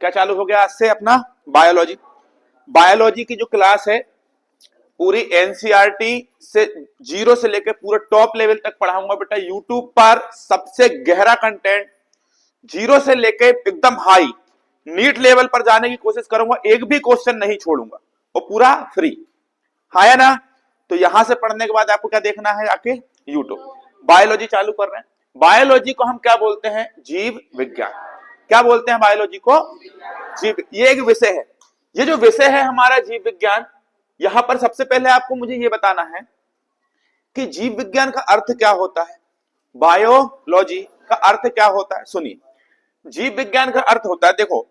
क्या चालू हो गया आज से अपना बायोलॉजी। बायोलॉजी की जो क्लास है पूरी एनसीईआरटी से जीरो से लेकर पूरे टॉप लेवल तक पढ़ाऊंगा बेटा। यूट्यूब पर सबसे गहरा कंटेंट जीरो से लेकर एकदम हाई नीट लेवल पर जाने की कोशिश करूंगा, एक भी क्वेश्चन नहीं छोड़ूंगा, वो पूरा फ्री है ना। तो यहां से पढ़ने के बाद आपको क्या देखना है, आके यूट्यूब बायोलॉजी चालू कर रहे हैं। बायोलॉजी को हम क्या बोलते हैं, जीव विज्ञान। क्या बोलते हैं बायोलॉजी को, जीव। ये एक विषय है, ये जो विषय है हमारा जीव विज्ञान। यहां पर सबसे पहले आपको मुझे ये बताना है कि जीव विज्ञान का अर्थ क्या होता है, बायोलॉजी का अर्थ क्या होता है। सुनिए, जीव विज्ञान का अर्थ होता है, देखो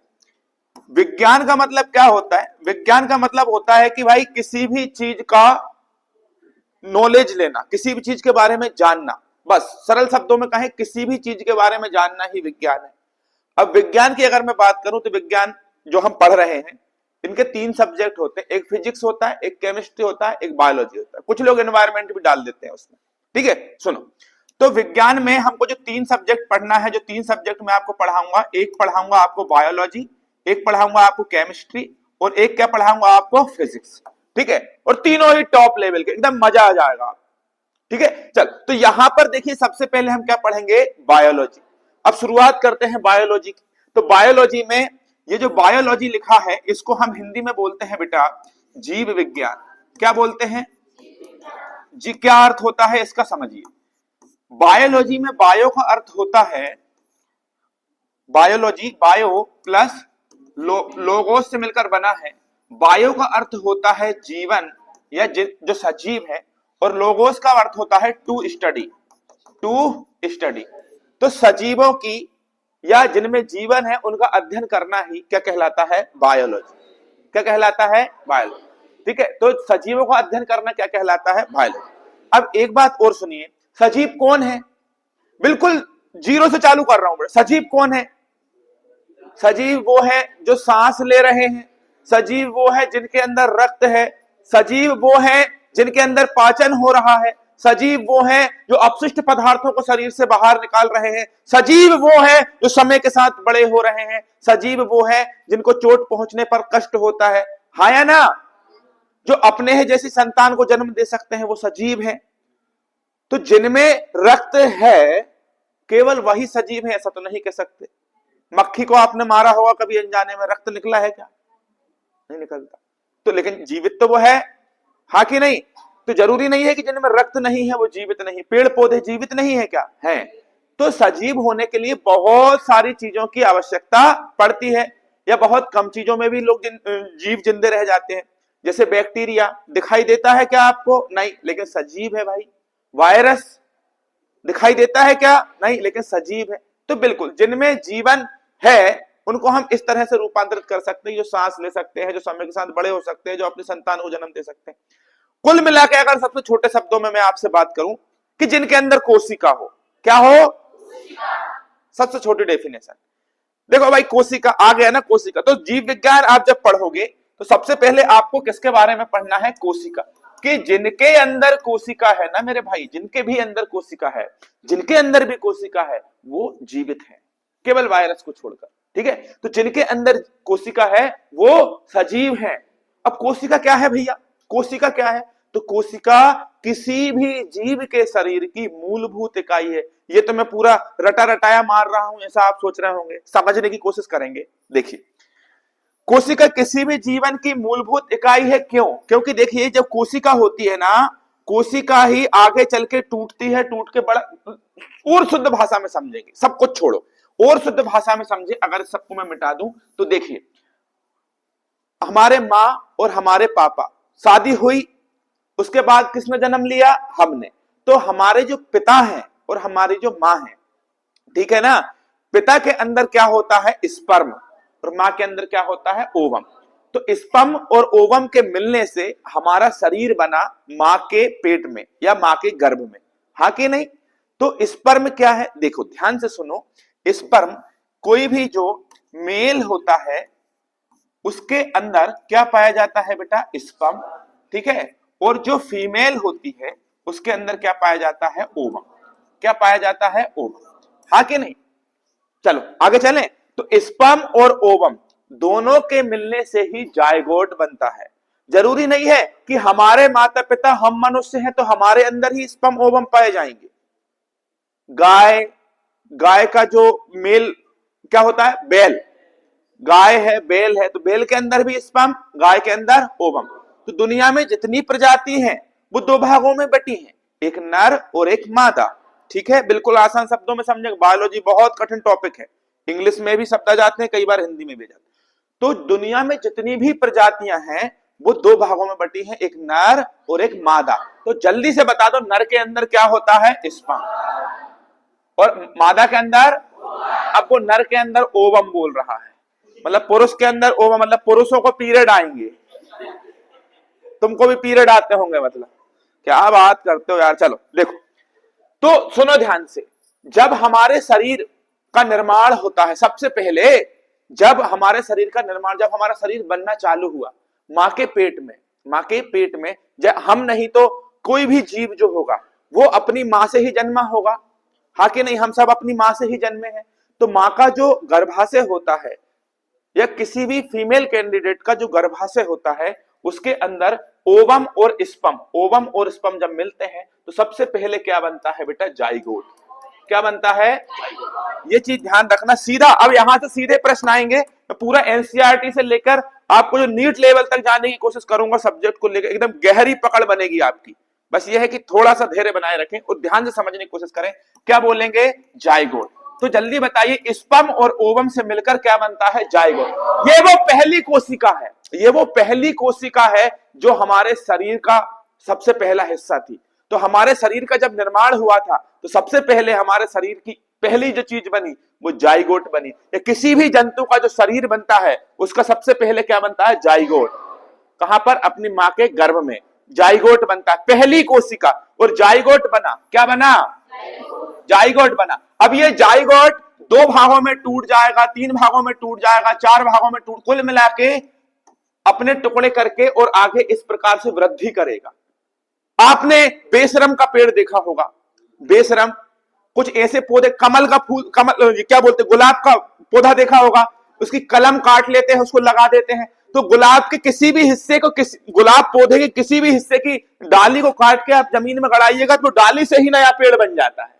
विज्ञान का मतलब क्या होता है, विज्ञान का मतलब होता है कि भाई किसी भी चीज का नॉलेज लेना, किसी भी चीज के बारे में जानना। बस सरल शब्दों में कहें, किसी भी चीज के बारे में जानना ही विज्ञान है। अब विज्ञान की अगर मैं बात करूं तो विज्ञान जो हम पढ़ रहे हैं इनके तीन सब्जेक्ट होते हैं, एक फिजिक्स होता है, एक केमिस्ट्री होता है, एक बायोलॉजी होता है। कुछ लोग एनवायरमेंट भी डाल देते हैं उसमें, ठीक है। सुनो, तो विज्ञान में हमको जो तीन सब्जेक्ट पढ़ना है, जो तीन सब्जेक्ट मैं आपको पढ़ाऊंगा, एक पढ़ाऊंगा आपको बायोलॉजी, एक पढ़ाऊंगा आपको केमिस्ट्री, और एक क्या पढ़ाऊंगा आपको, फिजिक्स, ठीक है। और तीनों ही टॉप लेवल के, एकदम मजा आ जाएगा, ठीक है। चल, तो यहां पर देखिए सबसे पहले हम क्या पढ़ेंगे, बायोलॉजी। अब शुरुआत करते हैं बायोलॉजी की। तो बायोलॉजी में ये जो बायोलॉजी लिखा है इसको हम हिंदी में बोलते हैं बेटा जीव विज्ञान। क्या बोलते हैं जी, क्या अर्थ होता है इसका समझिए। बायोलॉजी में बायो का अर्थ होता है, बायोलॉजी बायो प्लस लोगोस से मिलकर बना है। बायो का अर्थ होता है जीवन या जो सजीव है, और लोगोस का अर्थ होता है टू स्टडी, टू स्टडी। तो सजीवों की या जिनमें जीवन है उनका अध्ययन करना ही क्या कहलाता है, बायोलॉजी। क्या कहलाता है, बायोलॉजी, ठीक है। तो सजीवों का अध्ययन करना क्या कहलाता है, बायोलॉजी। अब एक बात और सुनिए, सजीव कौन है, बिल्कुल जीरो से चालू कर रहा हूं। सजीव कौन है, सजीव वो है जो सांस ले रहे हैं, सजीव वो है जिनके अंदर रक्त है, सजीव वो है जिनके अंदर पाचन हो रहा है, सजीव वो है जो अपशिष्ट पदार्थों को शरीर से बाहर निकाल रहे हैं, सजीव वो है जो समय के साथ बड़े हो रहे हैं, सजीव वो है जिनको चोट पहुंचने पर कष्ट होता है, हाँ या ना। जो अपने है जैसी संतान को जन्म दे सकते हैं वो सजीव है। तो जिनमें रक्त है केवल वही सजीव है, ऐसा तो नहीं कह सकते। मक्खी को आपने मारा होगा कभी अनजाने में, रक्त निकला है क्या, नहीं निकलता। तो लेकिन जीवित तो वो है, हाँ कि नहीं। तो जरूरी नहीं है कि जिनमें रक्त नहीं है वो जीवित नहीं। पेड़ पौधे जीवित नहीं है क्या, है। तो सजीव होने के लिए बहुत सारी चीजों की आवश्यकता पड़ती है, या बहुत कम चीजों में भी लोग जीव जिंदे रह जाते हैं। जैसे बैक्टीरिया दिखाई देता है क्या आपको, नहीं, लेकिन सजीव है भाई। वायरस दिखाई देता है क्या, नहीं, लेकिन सजीव है। तो बिल्कुल जिनमें जीवन है उनको हम इस तरह से रूपांतरित कर सकते हैं, जो सांस ले सकते हैं, जो समय के साथ बड़े हो सकते हैं, जो अपनी संतान को जन्म दे सकते हैं। कुल मिलाकर अगर सबसे छोटे शब्दों में मैं आपसे बात करूं कि जिनके अंदर कोशिका हो, क्या हो, सबसे छोटी डेफिनेशन। देखो भाई, कोशिका आ गया ना, कोशिका। तो जीव विज्ञान आप जब पढ़ोगे तो सबसे पहले आपको किसके बारे में पढ़ना है, कोशिका। कि जिनके अंदर कोशिका है ना मेरे भाई, जिनके भी अंदर कोशिका है, जिनके अंदर भी कोशिका है वो जीवित है, केवल वायरस को छोड़कर, ठीक है। तो जिनके अंदर कोशिका है वो सजीव है। अब कोशिका क्या है भैया, कोशिका क्या है, तो कोशिका किसी भी जीव के शरीर की मूलभूत इकाई है। ये तो मैं पूरा रटा रटाया मार रहा हूं ऐसा आप सोच रहे होंगे, समझने की कोशिश करेंगे। देखिए, कोशिका किसी भी जीवन की मूलभूत इकाई है। क्यों, क्योंकि देखिए जब कोशिका होती है ना, कोशिका ही आगे चल के टूटती है, टूट के बड़ा, और शुद्ध भाषा में समझेंगे, सब कुछ छोड़ो, और शुद्ध भाषा में समझे अगर सबको मैं मिटा दूं तो देखिए, हमारे माँ और हमारे पापा, शादी हुई, उसके बाद किसने जन्म लिया, हमने। तो हमारे जो पिता हैं और हमारी जो माँ है, ठीक है ना, पिता के अंदर क्या होता है, स्पर्म, और माँ के अंदर क्या होता है, ओवम। तो स्पर्म और ओवम के मिलने से हमारा शरीर बना माँ के पेट में या माँ के गर्भ में, हाँ कि नहीं। तो स्पर्म क्या है, देखो ध्यान से सुनो। स्पर्म, कोई भी जो मेल होता है उसके अंदर क्या पाया जाता है बेटा, स्पर्म, ठीक है। और जो फीमेल होती है उसके अंदर क्या पाया जाता है, ओवम। क्या पाया जाता है, ओवम, हाँ कि नहीं। चलो आगे चलें। तो स्पर्म और ओवम दोनों के मिलने से ही जायगोट बनता है। जरूरी नहीं है कि हमारे माता पिता हम मनुष्य हैं तो हमारे अंदर ही स्पर्म ओवम पाए जाएंगे। गाय का जो मेल क्या होता है, बैल, गाय है बैल है, तो बैल के अंदर भी स्पर्म, गाय के अंदर ओवम। तो दुनिया में जितनी प्रजाति हैं वो दो भागों में बटी हैं, एक नर और एक मादा। ठीक है, बिल्कुल आसान शब्दों में समझे। बायोलॉजी बहुत कठिन टॉपिक है, इंग्लिश में भी शब्द आ जाते हैं, कई बार हिंदी में भी जाते हैं। तो दुनिया में जितनी भी प्रजातियां हैं वो दो भागों में बटी हैं, एक नर और एक मादा। तो जल्दी से बता दो, नर के अंदर क्या होता है, स्पर्म, और मादा के अंदर, अब वो नर के अंदर ओवम बोल रहा है, मतलब पुरुष के अंदर ओवम, मतलब पुरुषों को पीरियड आएंगे। तुमको भी पीरियड आते होंगे, मतलब क्या बात करते हो यार। चलो देखो, तो सुनो ध्यान से। जब हमारे शरीर का निर्माण होता है, सबसे पहले जब हमारे शरीर का निर्माण, जब हमारा शरीर बनना चालू हुआ मां के पेट में, जब हम नहीं तो कोई भी जीव जो होगा वो अपनी मां से ही जन्मा होगा, हाँ कि नहीं, हम सब अपनी मां से ही जन्मे हैं। तो मां का जो गर्भाशय होता है या किसी भी फीमेल कैंडिडेट का जो गर्भाशय होता है, उसके अंदर ओवम और स्पर्म जब मिलते हैं तो सबसे पहले क्या बनता है बेटा, जाइगोट। क्या बनता है, ये चीज ध्यान रखना। सीधा अब यहां से सीधे प्रश्न आएंगे। मैं पूरा एनसीईआरटी से लेकर आपको जो नीट लेवल तक जाने की कोशिश करूंगा सब्जेक्ट को लेकर, एकदम गहरी पकड़ बनेगी आपकी। बस ये है कि थोड़ा सा धैर्य बनाए रखें और ध्यान से समझने की कोशिश करें। क्या बोलेंगे, जाइगोट। तो जल्दी बताइए, स्पर्म और ओवम से मिलकर क्या बनता है, जाइगोट। ये वो पहली कोशिका है जो हमारे शरीर का सबसे पहला हिस्सा थी। तो हमारे शरीर का जब निर्माण हुआ था तो सबसे पहले हमारे शरीर की पहली जो चीज बनी वो जाइगोट बनी। या किसी भी जंतु का जो शरीर बनता है उसका सबसे पहले क्या बनता है, जाइगोट। कहां पर, अपनी मां के गर्भ में जाइगोट बनता है, पहली कोशिका। और जाइगोट बना, क्या बना, जाइगोट बना। अब ये जाइगोट 2 भागों में टूट जाएगा, 3 भागों में टूट जाएगा, 4 भागों में टूट, कुल मिला के अपने टुकड़े करके और आगे इस प्रकार से वृद्धि करेगा। आपने बेशरम का पेड़ देखा होगा, बेशरम, कुछ ऐसे पौधे, कमल का फूल, कमल क्या बोलते, गुलाब का पौधा देखा होगा, उसकी कलम काट लेते हैं, उसको लगा देते हैं। तो गुलाब के किसी भी हिस्से को, गुलाब पौधे के किसी भी हिस्से की डाली को काट के आप जमीन में गड़ाइएगा तो डाली से ही नया पेड़ बन जाता है।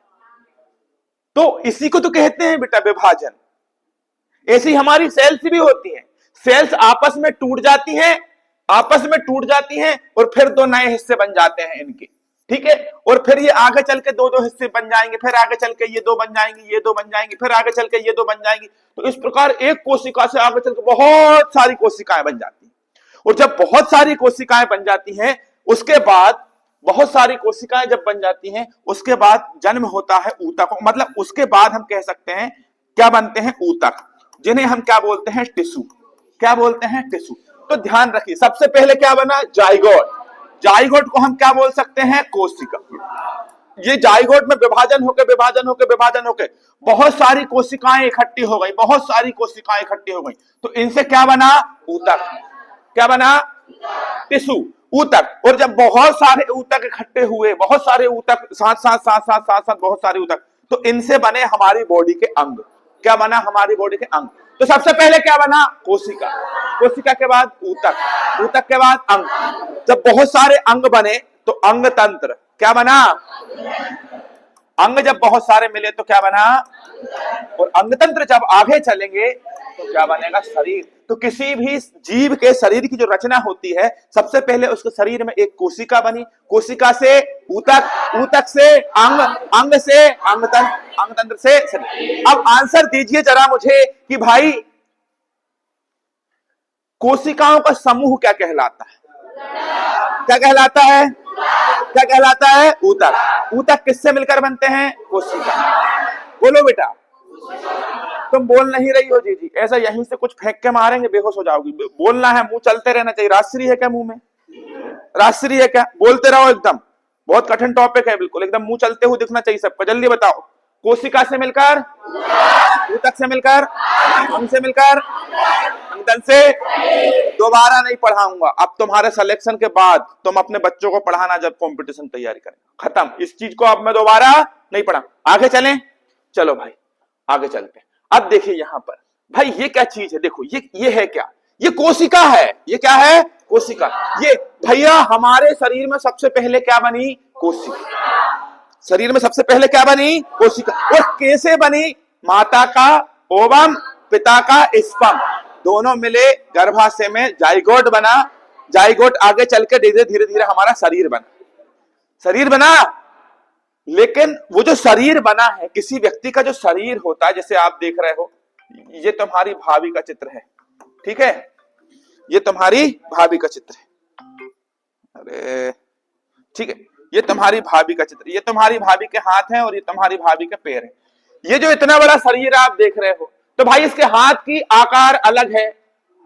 तो इसी को तो कहते हैं बेटा विभाजन। ऐसी हमारी सेल्स भी होती हैं, सेल्स आपस में टूट जाती हैं और फिर 2 नए हिस्से बन जाते हैं इनके, ठीक है। और फिर ये आगे चल के 2 हिस्से बन जाएंगे, फिर आगे चल के ये 2 बन जाएंगे, ये 2 बन जाएंगे, फिर आगे चल के ये 2 बन जाएंगी। तो इस प्रकार एक कोशिका से आगे चल के बहुत सारी कोशिकाएं बन जाती हैं। और जब बहुत सारी कोशिकाएं बन जाती हैं, उसके बाद बहुत सारी कोशिकाएं जब बन जाती हैं, उसके बाद जन्म होता है ऊतक। मतलब उसके बाद हम कह सकते हैं क्या बनते हैं, ऊतक, जिन्हें हम क्या बोलते हैं, टिश्यू। क्या बोलते हैं, टिश्यू। तो ध्यान रखिए, सबसे पहले क्या बना, जाइगोट। जाइगोट को हम क्या बोल सकते हैं, कोशिका। ये जाइगोट में विभाजन होके बहुत सारी कोशिकाएं इकट्ठी हो गई, तो इनसे क्या बना, ऊतक। क्या बना, टिश्यू, ऊतक। और जब बहुत सारे ऊतक इकट्ठे हुए, बहुत सारे ऊतक साथ बहुत सारे ऊतक, तो इनसे बने हमारी बॉडी के अंग। क्या बना, हमारी बॉडी के अंग। तो सबसे पहले क्या बना, कोशिका, कोशिका के बाद ऊतक, ऊतक के बाद अंग। जब बहुत सारे अंग बने तो अंग तंत्र। क्या बना, अंग जब बहुत सारे मिले तो क्या बना, और अंग तंत्र जब आगे चलेंगे तो क्या बनेगा, शरीर। तो किसी भी जीव के शरीर की जो रचना होती है, सबसे पहले उसके शरीर में एक कोशिका बनी, कोशिका से ऊतक, ऊतक से अंग, अंग से अंग तंत्र, अंग तंत्र से शरीर। अब आंसर दीजिए जरा मुझे कि भाई कोशिकाओं का समूह क्या कहलाता है, क्या कहलाता है, क्या कहलाता है, ऊतक। ऊतक किससे मिलकर बनते हैं, कोशिका। बोलो बेटा, तुम बोल नहीं रही हो जी। ऐसा यहीं से कुछ फेंक के मारेंगे, बेहोश हो जाओगी। बोलना है, मुंह चलते रहना चाहिए। राजश्री है क्या मुंह में, राजश्री है क्या, बोलते रहो एकदम। बहुत कठिन टॉपिक है, बिल्कुल एकदम मुंह चलते हुए दिखना चाहिए सबको। जल्दी बताओ, कोशिका से मिलकर, ऊतक से मिलकर, अंग से मिलकर, अंगतंत्र से। दोबारा नहीं पढ़ाऊंगा अब, तुम्हारे सिलेक्शन के बाद तुम अपने बच्चों को पढ़ाना जब कंपटीशन तैयारी करें। खत्म, इस चीज को अब मैं दोबारा नहीं पढ़ा। आगे चलें, चलो भाई आगे चलते हैं। अब देखिए यहां पर भाई ये क्या चीज है? देखो ये है क्या? ये कोशिका है। ये क्या है? कोशिका। ये भैया हमारे शरीर में सबसे पहले क्या बनी? कोशिका। शरीर में सबसे पहले क्या बनी? कोशिका। और कैसे बनी? माता का ओवम, पिता का स्पर्म, दोनों मिले गर्भाशय में जाइगोट बना। जाइगोट आगे चल के धीरे धीरे हमारा शरीर बना। शरीर बना। लेकिन वो जो शरीर बना है, किसी व्यक्ति का जो शरीर होता है, जैसे आप देख रहे हो, ये तुम्हारी भाभी का चित्र है, ठीक है? ये तुम्हारी भाभी का चित्र है। अरे ठीक है, ये तुम्हारी भाभी का चित्र, ये तुम्हारी भाभी के हाथ हैं और ये तुम्हारी भाभी के पैर हैं। ये जो इतना बड़ा शरीर आप देख रहे हो, तो भाई इसके हाथ की आकार अलग है,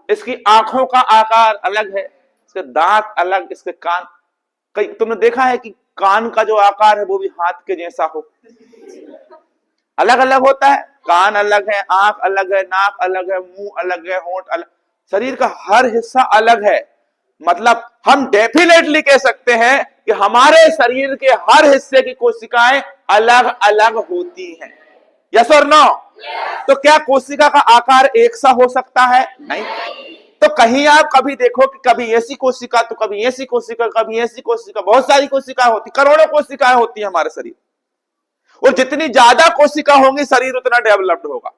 इसकी आंखों का आकार अलग है, इसके दांत अलग, इसके कान। कई तुमने देखा है कि कान का जो आकार है वो भी हाथ के जैसा हो? अलग अलग होता है। कान अलग है, आंख अलग है, नाक अलग है, मुंह अलग है, होंठ अलग, शरीर का हर हिस्सा अलग है। मतलब हम डेफिनेटली कह सकते हैं कि हमारे शरीर के हर हिस्से की कोशिकाएं अलग अलग होती हैं। यस और नो? तो क्या कोशिका का आकार एक सा हो सकता है? नहीं। तो कहीं आप कभी देखो कि कभी ऐसी कोशिका, तो कभी ऐसी कोशिका, कभी ऐसी कोशिका, बहुत सारी कोशिकाएं होती, करोड़ों कोशिकाएं होती है हमारे शरीर। और जितनी ज्यादा कोशिका होंगी शरीर उतना डेवलप्ड होगा।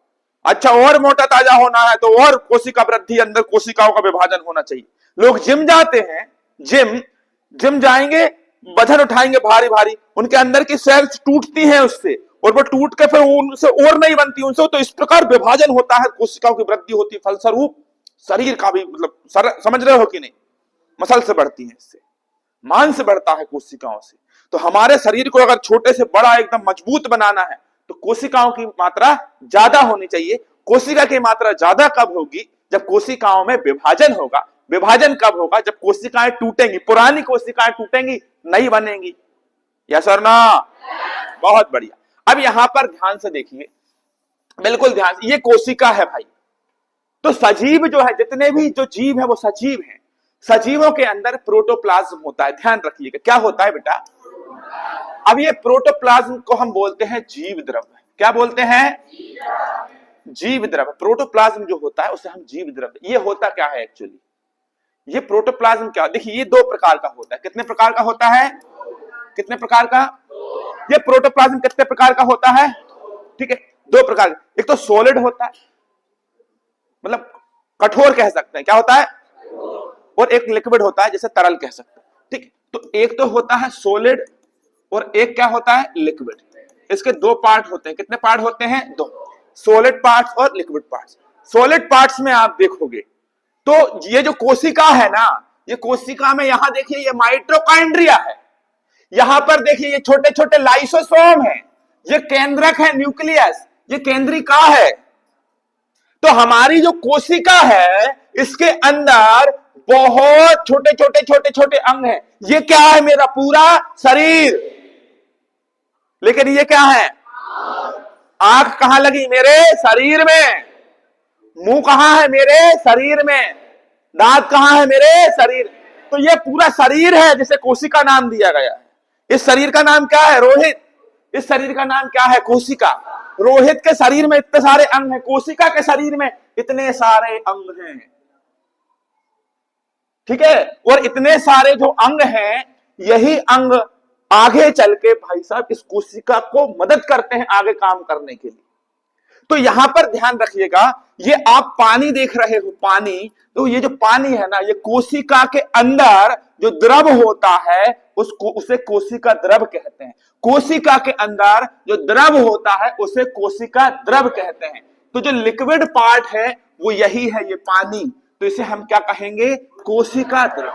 अच्छा, और मोटा ताजा होना है तो और कोशिका वृद्धि, अंदर कोशिकाओं का विभाजन होना चाहिए। लोग जिम जाते हैं, जिम जाएंगे, वजन उठाएंगे भारी भारी, उनके अंदर की सेल्स टूटती हैं उससे, और वो टूट के फिर उनसे और नहीं बनती उनसे, तो इस प्रकार विभाजन होता है, कोशिकाओं की वृद्धि होती है, फलस्वरूप शरीर का भी, मतलब समझ रहे हो कि नहीं? मसल से बढ़ती है, इससे मांस बढ़ता है कोशिकाओं से। तो हमारे शरीर को अगर छोटे से बड़ा एकदम मजबूत बनाना है तो कोशिकाओं की मात्रा ज्यादा होनी चाहिए। कोशिका की मात्रा ज्यादा कब होगी? जब कोशिकाओं में विभाजन होगा। विभाजन कब होगा? जब कोशिकाएं टूटेंगी, पुरानी कोशिकाएं टूटेंगी, नई बनेंगी। यस और ना? बहुत बढ़िया। अब यहां पर ध्यान से देखिए, बिल्कुल ध्यान से, ये कोशिका है भाई। तो सजीव जो है, जितने भी जो जीव है वो सजीव है। सजीवों के अंदर प्रोटोप्लाज्म होता है, ध्यान रखिएगा। क्या होता है बेटा? अब ये प्रोटोप्लाज्म को हम बोलते हैं जीव द्रव। क्या बोलते हैं? जीव द्रव। प्रोटोप्लाज्म जो होता है उसे हम जीव द्रव। ये होता क्या है एक्चुअली? ये प्रोटोप्लाज्म क्या, देखिए ये दो प्रकार का होता है। कितने प्रकार का होता है? कितने प्रकार का? ये प्रोटोप्लाज्म कितने प्रकार का होता है? ठीक है, दो प्रकार। एक तो सॉलिड होता है, मतलब कठोर कह सकते हैं, क्या होता है? और एक लिक्विड होता है, जैसे तरल कह सकते हैं। ठीक, तो एक तो होता है सॉलिड और एक क्या होता है? लिक्विड। इसके दो पार्ट होते हैं। कितने पार्ट होते हैं? दो, सॉलिड पार्ट्स और लिक्विड पार्ट्स। सॉलिड पार्ट्स में आप देखोगे तो ये जो कोशिका है ना, ये कोशिका में यहां देखिए ये माइटोकॉन्ड्रिया है, यहां पर देखिए ये छोटे छोटे लाइसोसोम है, ये केंद्रक है, न्यूक्लियस, ये केंद्रिका है। तो हमारी जो कोशिका है इसके अंदर बहुत छोटे छोटे छोटे छोटे अंग हैं। ये क्या है? मेरा पूरा शरीर। लेकिन ये क्या है? आंख कहां लगी? मेरे शरीर में। मुंह कहां है? मेरे शरीर में। दांत कहां है? मेरे शरीर। तो ये पूरा शरीर है जिसे कोशिका नाम दिया गया है। इस शरीर का नाम क्या है? रोहित। इस शरीर का नाम क्या है? कोशिका। रोहित के शरीर में इतने सारे अंग हैं, कोशिका के शरीर में इतने सारे अंग हैं। ठीक है, और इतने सारे जो अंग हैं, यही अंग आगे चल के भाई साहब इस कोशिका को मदद करते हैं आगे काम करने के लिए। तो यहां पर ध्यान रखिएगा, ये आप पानी देख रहे हो, पानी, तो ये जो पानी है ना, ये कोशिका के अंदर जो द्रव होता है उसको उसे कोशिका द्रव कहते हैं। कोशिका के अंदर जो द्रव होता है उसे कोशिका द्रव कहते हैं। तो जो लिक्विड पार्ट है वो यही है, ये पानी। तो इसे हम क्या कहेंगे? कोशिका द्रव।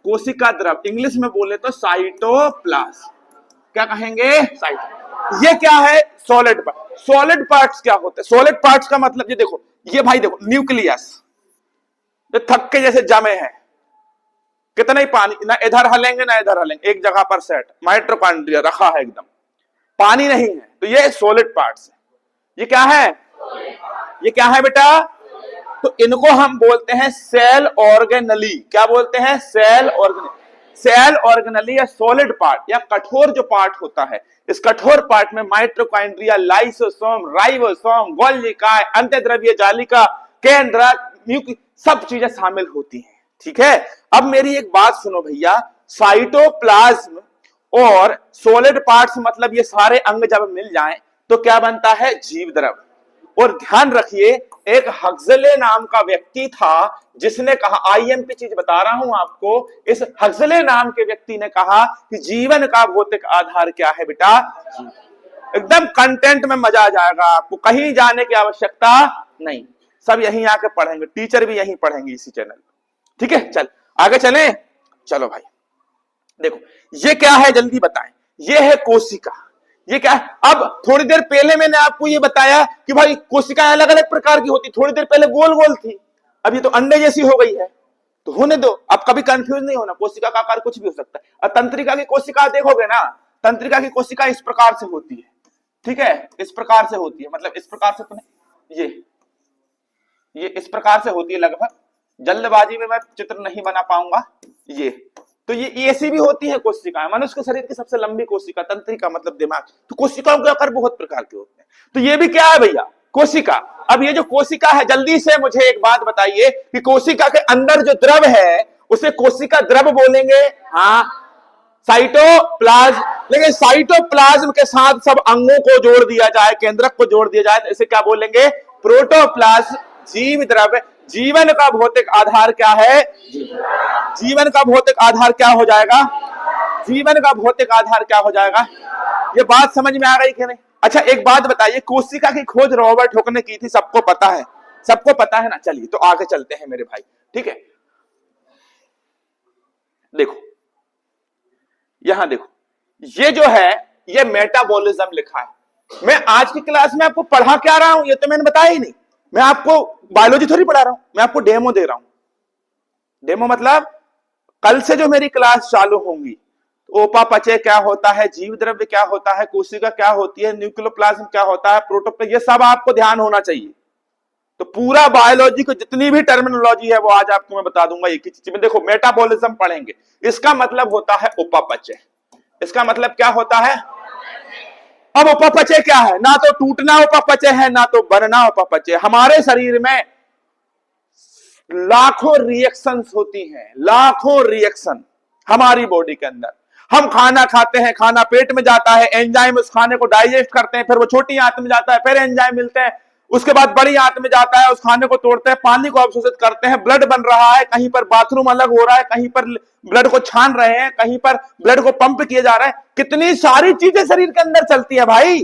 कोशिका द्रव इंग्लिश में बोले तो साइटोप्लाज्म। क्या कहेंगे? साइटो। ये क्या है? Solid part. सॉलिड पार्ट्स क्या होते हैं? सॉलिड पार्ट्स का मतलब ये देखो, ये भाई देखो न्यूक्लियस, जो थक्के जैसे जमे हैं, कितना ही पानी, ना इधर हलेंगे ना इधर हलेंगे, एक जगह पर सेट, माइटोकॉन्ड्रिया रखा है एकदम, पानी नहीं है। तो ये सॉलिड पार्ट्स है। ये क्या है? ये क्या है बेटा? तो इनको हम बोलते हैं सेल ऑर्गेनली। क्या बोलते हैं? Cell organelle. सेल ऑर्गेनेली या सॉलिड पार्ट या कठोर जो पार्ट होता है, इस कठोर पार्ट में माइटोकॉन्ड्रिया, लाइसोसोम, राइबोसोम, गोल्गी काय, अंत्यद्रव्य जालिका, केंद्रक, सब चीजें शामिल होती हैं। ठीक है, अब मेरी एक बात सुनो भैया, साइटोप्लाज्म और सॉलिड पार्ट्स मतलब ये सारे अंग जब मिल जाएं तो क्या बनता है? जीव द्रव। और ध्यान रखिए, एक हक्सले नाम का व्यक्ति था जिसने कहा, आईएमपी चीज बता रहा हूं आपको, इस हक्सले नाम के व्यक्ति ने कहा कि जीवन का भौतिक आधार क्या है बेटा? एकदम कंटेंट में मजा आ जाएगा आपको, कहीं जाने की आवश्यकता नहीं, सब यहीं आके पढ़ेंगे, टीचर भी यहीं पढ़ेंगे इसी चैनल पर। ठीक है, चल आगे चले। चलो भाई देखो, ये क्या है जल्दी बताएं। ये है कोशिका। ये क्या है? अब थोड़ी देर पहले मैंने आपको ये बताया कि भाई कोशिकाएं अलग अलग प्रकार की होती, थोड़ी देर पहले गोल गोल थी, अब ये तो अंडे जैसी हो गई है, तो होने दो, अब कभी कंफ्यूज नहीं होना, कोशिका का आकार कुछ भी हो सकता है। और तंत्रिका की कोशिका देखोगे ना, तंत्रिका की कोशिका इस प्रकार से होती है। ठीक है, इस प्रकार से होती है, मतलब इस प्रकार से तो नहीं, ये इस प्रकार से होती है लगभग, जल्दबाजी में मैं चित्र नहीं बना पाऊंगा। ये तो ये ऐसी भी होती है कोशिकाएं। मनुष्य के शरीर की सबसे लंबी कोशिका तंत्रिका मतलब दिमाग। तो कोशिकाओं के आकार बहुत प्रकार के होते हैं, तो ये भी क्या है भैया? कोशिका। अब ये जो कोशिका है, जल्दी से मुझे एक बात बताइए कि कोशिका के अंदर जो द्रव है उसे कोशिका द्रव बोलेंगे? हाँ, साइटोप्लाज्म। लेकिन साइटोप्लाज्म के साथ सब अंगों को जोड़ दिया जाए, केंद्रक को जोड़ दिया जाए, तो इसे क्या बोलेंगे? प्रोटोप्लाज्म। जीव द्रव। जीवन का भौतिक आधार क्या है? जीवन का भौतिक आधार क्या हो जाएगा? जीवन का भौतिक आधार क्या हो जाएगा? ये बात समझ में आ गई कि नहीं? अच्छा एक बात बताइए, कोशिका की खोज रॉबर्ट हुक ने की थी, सबको पता है, सबको पता है ना? चलिए तो आगे चलते हैं मेरे भाई। ठीक है, देखो यहां देखो, ये जो है ये मेटाबॉलिज्म लिखा है। मैं आज की क्लास में आपको पढ़ा क्या रहा हूं ये तो मैंने बताया ही नहीं। मैं आपको बायोलॉजी थोड़ी पढ़ा रहा हूं, मैं आपको डेमो दे रहा हूं। डेमो मतलब कल से जो मेरी क्लास चालू होंगी, उपापचय क्या होता है, जीव द्रव्य क्या होता है, कोशिका क्या होती है, न्यूक्लियोप्लाज्म क्या होता है, प्रोटोप्लाज्म, ये सब आपको ध्यान होना चाहिए। तो पूरा बायोलॉजी को जितनी भी टर्मिनोलॉजी है वो आज आपको मैं बता दूंगा एक ही चीज में। देखो मेटाबॉलिज्म पढ़ेंगे, इसका मतलब होता है उपापचय। इसका मतलब क्या होता है? अब उपापचय क्या है? ना तो टूटना उपापचय है, ना तो बनना उपापचय। हमारे शरीर में लाखों रिएक्शंस होती हैं, लाखों रिएक्शन हमारी बॉडी के अंदर। हम खाना खाते हैं, खाना पेट में जाता है, एंजाइम उस खाने को डाइजेस्ट करते हैं, फिर वो छोटी आंत में जाता है, फिर एंजाइम मिलते हैं, उसके बाद बड़ी आंत में जाता है, उस खाने को तोड़ते हैं, पानी को अवशोषित करते हैं, ब्लड बन रहा है, कहीं पर बाथरूम अलग हो रहा है, कहीं पर ब्लड को छान रहे हैं, कहीं पर ब्लड को पंप किया जा रहा है। कितनी सारी चीजें शरीर के अंदर चलती है भाई।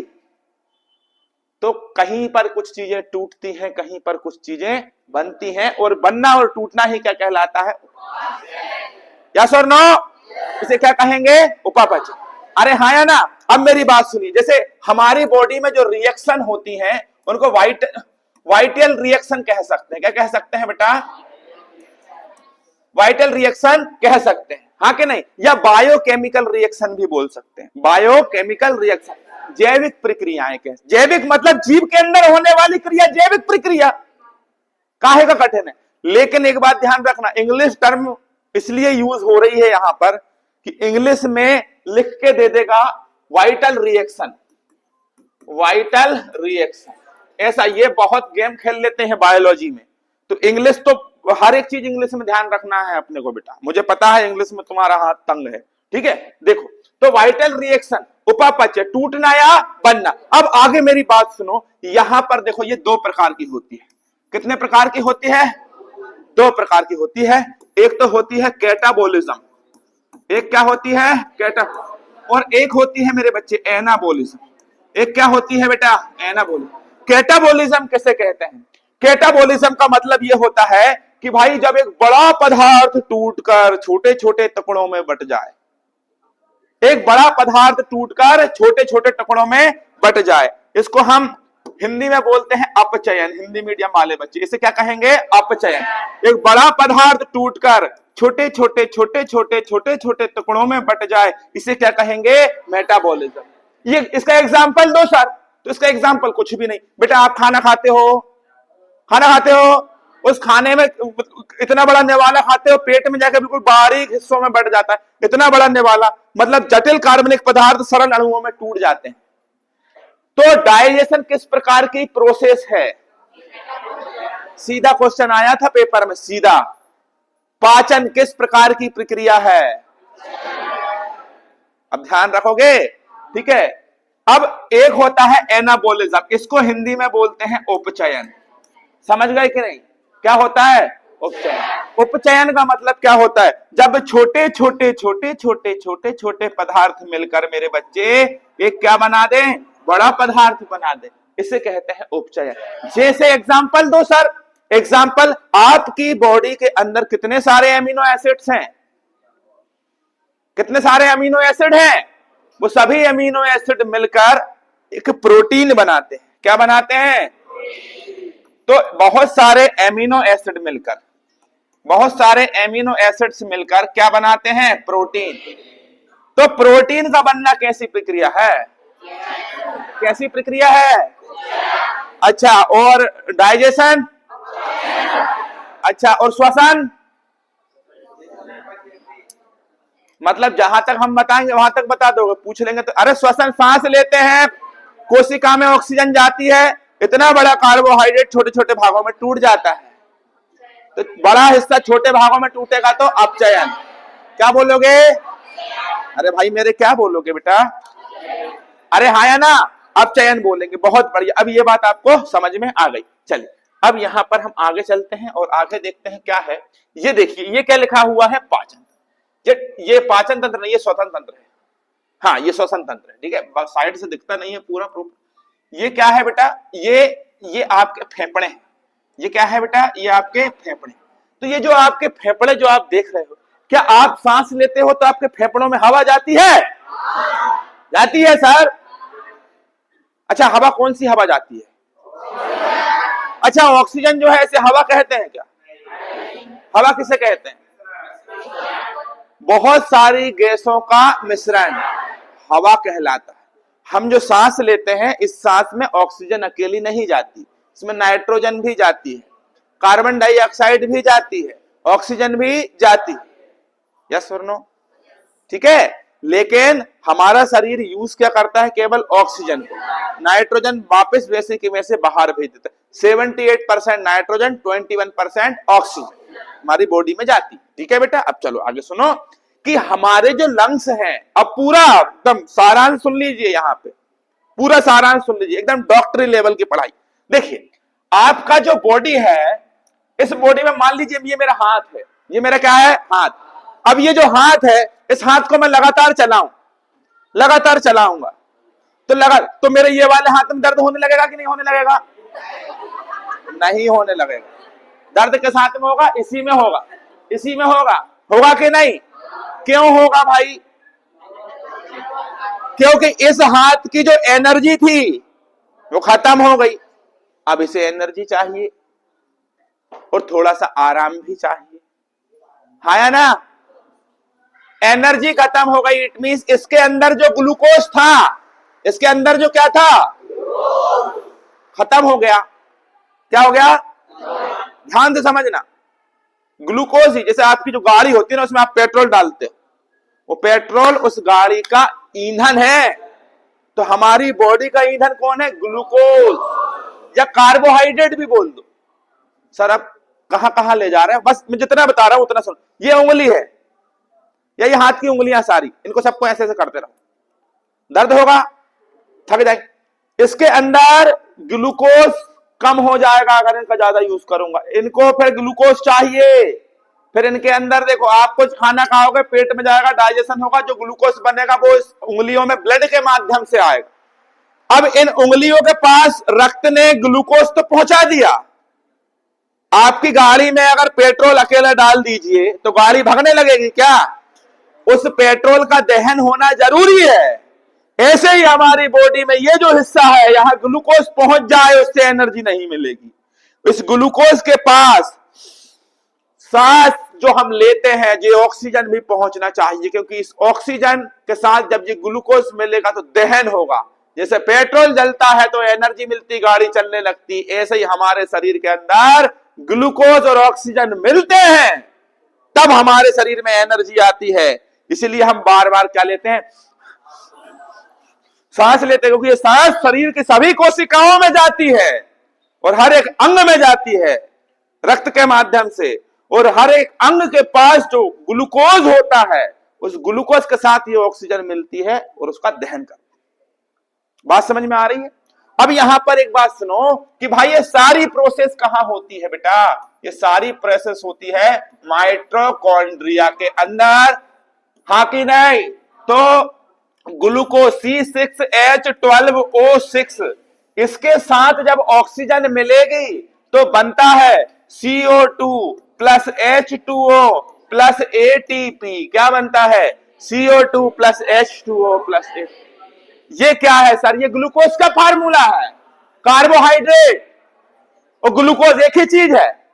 तो कहीं पर कुछ चीजें टूटती हैं, कहीं पर कुछ चीजें बनती हैं, और बनना और टूटना ही क्या कहलाता है? यस और नो? इसे क्या कहेंगे? उपापचय। अरे हाँ या ना? अब मेरी बात सुनिए, जैसे हमारी बॉडी में जो रिएक्शन होती हैं उनको वाइटल रिएक्शन कह सकते हैं। क्या कह सकते हैं बेटा? वाइटल रिएक्शन कह सकते हैं, हाँ कि नहीं? या बायोकेमिकल रिएक्शन भी बोल सकते हैं। बायोकेमिकल रिएक्शन, जैविक प्रक्रियाएं। कह, जैविक मतलब जीव के अंदर होने वाली क्रिया, जैविक प्रक्रिया। काहे का कठिन है? लेकिन एक बात ध्यान रखना, इंग्लिश टर्म इसलिए यूज हो रही है यहां पर कि इंग्लिश में लिख के दे देगा वाइटल रिएक्शन, वाइटल रिएक्शन ऐसा। ये बहुत गेम खेल लेते हैं बायोलॉजी में, तो इंग्लिश तो हर एक चीज इंग्लिश में ध्यान रखना है अपने को बेटा। मुझे पता है इंग्लिश में तुम्हारा हाथ तंग है, ठीक है। देखो तो वाइटल रिएक्शन, उपापचय, टूटना या बनना। अब आगे मेरी बात सुनो, यहां पर देखो ये दो प्रकार की होती है। कितने प्रकार की होती है? दो प्रकार की होती है। एक तो होती है कैटाबोलिज्म, एक क्या होती है? कैटा, और एक होती है मेरे बच्चे एनाबोलिज्म। एक क्या होती है बेटा? एनाबोलिज्म। कैटाबोलिज्म किसे कहते हैं? कैटाबोलिज्म का मतलब यह होता है कि भाई जब एक बड़ा पदार्थ टूटकर छोटे छोटे टुकड़ों में बट जाए, एक बड़ा पदार्थ टूटकर छोटे छोटे टुकड़ों में बट जाए, इसको हम हिंदी में बोलते हैं अपचयन। हिंदी मीडियम वाले बच्चे इसे क्या कहेंगे? अपचयन। एक बड़ा पदार्थ टूटकर छोटे छोटे छोटे छोटे छोटे छोटे टुकड़ों में बट जाए, इसे क्या कहेंगे? मेटाबॉलिज्म। ये इसका एग्जांपल दो सर, तो इसका एग्जांपल कुछ भी नहीं बेटा। आप खाना खाते हो, खाना खाते हो, उस खाने में इतना बड़ा निवाला खाते हो, पेट में जाकर बिल्कुल बारीक हिस्सों में बढ़ जाता है, इतना बड़ा निवाला, मतलब जटिल कार्बनिक पदार्थ सरल अणुओं में टूट जाते हैं। तो डाइजेशन किस प्रकार की प्रोसेस है? सीधा क्वेश्चन आया था पेपर में, सीधा। पाचन किस प्रकार की प्रक्रिया है? अब ध्यान रखोगे, ठीक है। अब एक होता है एनाबोलिज्म, इसको हिंदी में बोलते हैं उपचयन। समझ गए कि नहीं? क्या होता है? उपचयन। उपचयन का मतलब क्या होता है? जब छोटे छोटे छोटे छोटे छोटे छोटे पदार्थ मिलकर मेरे बच्चे एक क्या बना दें? बड़ा पदार्थ बना दें, इसे कहते हैं उपचयन। जैसे एग्जांपल दो सर। एग्जांपल, आपकी बॉडी के अंदर कितने सारे अमीनो एसिड्स हैं? कितने सारे अमीनो एसिड हैं? वो सभी अमीनो एसिड मिलकर एक प्रोटीन बनाते हैं। क्या बनाते हैं? तो बहुत सारे अमीनो एसिड मिलकर, बहुत सारे अमीनो एसिड्स मिलकर क्या बनाते हैं? प्रोटीन। तो प्रोटीन का बनना कैसी प्रक्रिया है? कैसी प्रक्रिया है? अच्छा, और डाइजेशन? अच्छा, और श्वसन? मतलब जहां तक हम बताएंगे वहां तक बता दोगे, पूछ लेंगे तो अरे श्वसन, सांस लेते हैं, कोशिका में ऑक्सीजन जाती है, इतना बड़ा कार्बोहाइड्रेट छोटे छोटे भागों में टूट जाता है, तो बड़ा हिस्सा छोटे भागों में टूटेगा तो अपचयन। क्या बोलोगे? अरे भाई मेरे, क्या बोलोगे बेटा? अरे हाँ या ना? अपचयन बोलेंगे। बहुत बढ़िया, अब ये बात आपको समझ में आ गई। चलिए अब यहां पर हम आगे चलते हैं और आगे देखते हैं क्या है। ये देखिए, ये क्या लिखा हुआ है? पाचन। ये पाचन तंत्र नहीं, ये श्वसन तंत्र है। हाँ, ये श्वसन तंत्र है, ठीक है। साइड से दिखता नहीं है पूरा प्रूफ। ये क्या है बेटा? ये आपके फेफड़े हैं। ये क्या है बेटा? ये आपके फेफड़े। तो ये जो आपके फेफड़े जो आप देख रहे हो, क्या आप सांस लेते हो तो आपके फेफड़ों में हवा जाती है? जाती है सर। अच्छा, हवा कौन सी हवा जाती है? अच्छा, ऑक्सीजन जो है इसे हवा कहते हैं क्या? हवा किसे कहते हैं? बहुत सारी गैसों का मिश्रण हवा कहलाता है। हम जो सांस लेते हैं, इस सांस में ऑक्सीजन अकेली नहीं जाती, इसमें नाइट्रोजन भी जाती है, कार्बन डाइऑक्साइड भी जाती है, ऑक्सीजन भी जाती है। यस और नो? ठीक है। लेकिन हमारा शरीर यूज क्या करता है? केवल ऑक्सीजन को। नाइट्रोजन वापस वैसे की वैसे बाहर भेज देता है। 78% नाइट्रोजन, 21% ऑक्सीजन हमारी बॉडी में जाती। ठीक है बेटा। अब चलो आगे सुनो कि हमारे जो लंग्स हैं, अब पूरा एकदम सारांश सुन लीजिए, यहां पे पूरा सारांश सुन लीजिए, एकदम डॉक्टरी लेवल की पढ़ाई। देखिए, आपका जो बॉडी है, इस बॉडी में मान लीजिए ये मेरा हाथ है, ये मेरा क्या है? हाथ। अब ये जो हाथ है, इस हाथ को मैं लगातार चलाऊंगा तो मेरे ये वाले हाथ में दर्द होने लगेगा कि नहीं होने लगेगा? नहीं होने लगेगा। दर्द किस हाथ में होगा? इसी में होगा, इसी में होगा कि नहीं? क्यों होगा भाई? क्योंकि इस हाथ की जो एनर्जी थी वो खत्म हो गई। अब इसे एनर्जी चाहिए और थोड़ा सा आराम भी चाहिए, हाँ या ना? एनर्जी खत्म हो गई, इट मींस इसके अंदर जो ग्लूकोज था, इसके अंदर जो क्या था? खत्म हो गया। क्या हो गया? ध्यान से समझना। ग्लूकोज ही, जैसे आपकी जो गाड़ी होती है ना, उसमें आप पेट्रोल डालते हो, वो पेट्रोल उस गाड़ी का ईंधन है। तो हमारी बॉडी का ईंधन कौन है? ग्लूकोज या कार्बोहाइड्रेट भी बोल दो। सर अब कहां कहां ले जा रहे हैं? बस मैं जितना बता रहा हूं उतना सुन। ये उंगली है या ये हाथ की उंगलियां सारी, इनको सबको ऐसे ऐसे करते रहो, दर्द होगा, थक जाए। इसके अंदर ग्लूकोज कम हो जाएगा अगर इनका ज्यादा यूज करूंगा। इनको फिर ग्लूकोज चाहिए, फिर इनके अंदर देखो, आप कुछ खाना खाओगे, पेट में जाएगा, डाइजेशन होगा, जो ग्लूकोज बनेगा वो इस उंगलियों में ब्लड के माध्यम से आएगा। अब इन उंगलियों के पास रक्त ने ग्लूकोज तो पहुंचा दिया। आपकी गाड़ी में अगर पेट्रोल अकेला डाल दीजिए तो गाड़ी भागने लगेगी क्या? उस पेट्रोल का दहन होना जरूरी है। ऐसे ही हमारी बॉडी में ये जो हिस्सा है, यहां ग्लूकोज पहुंच जाए, उससे एनर्जी नहीं मिलेगी। इस ग्लूकोज के पास सांस जो हम लेते हैं, ये ऑक्सीजन भी पहुंचना चाहिए, क्योंकि इस ऑक्सीजन के साथ जब ये ग्लूकोज मिलेगा तो दहन होगा। जैसे पेट्रोल जलता है तो एनर्जी मिलती, गाड़ी चलने लगती, ऐसे ही हमारे शरीर के अंदर ग्लूकोज और ऑक्सीजन मिलते हैं तब हमारे शरीर में एनर्जी आती है। इसीलिए हम बार बार क्या लेते हैं, सांस लेते हैं, क्योंकि ये सांस शरीर की सभी कोशिकाओं में जाती है और हर एक अंग में जाती है रक्त के माध्यम से, और हर एक अंग के पास जो ग्लूकोज होता है उस ग्लूकोज के साथ ये ऑक्सीजन मिलती है और उसका दहन करती है। बात समझ में आ रही है? अब यहां पर एक बात सुनो कि भाई ये सारी प्रोसेस कहां होती है बेटा? ये सारी प्रोसेस होती है माइटोकॉन्ड्रिया के अंदर, हाँ कि नहीं? तो ग्लूकोज C6H12O6 इसके साथ जब ऑक्सीजन मिलेगी तो बनता है CO2 plus H2O plus ATP। क्या बनता है? CO2 plus H2O plus ATP। ये क्या है सर? ये ग्लूकोज का फार्मूला है। कार्बोहाइड्रेट और ग्लूकोज एक ही चीज है।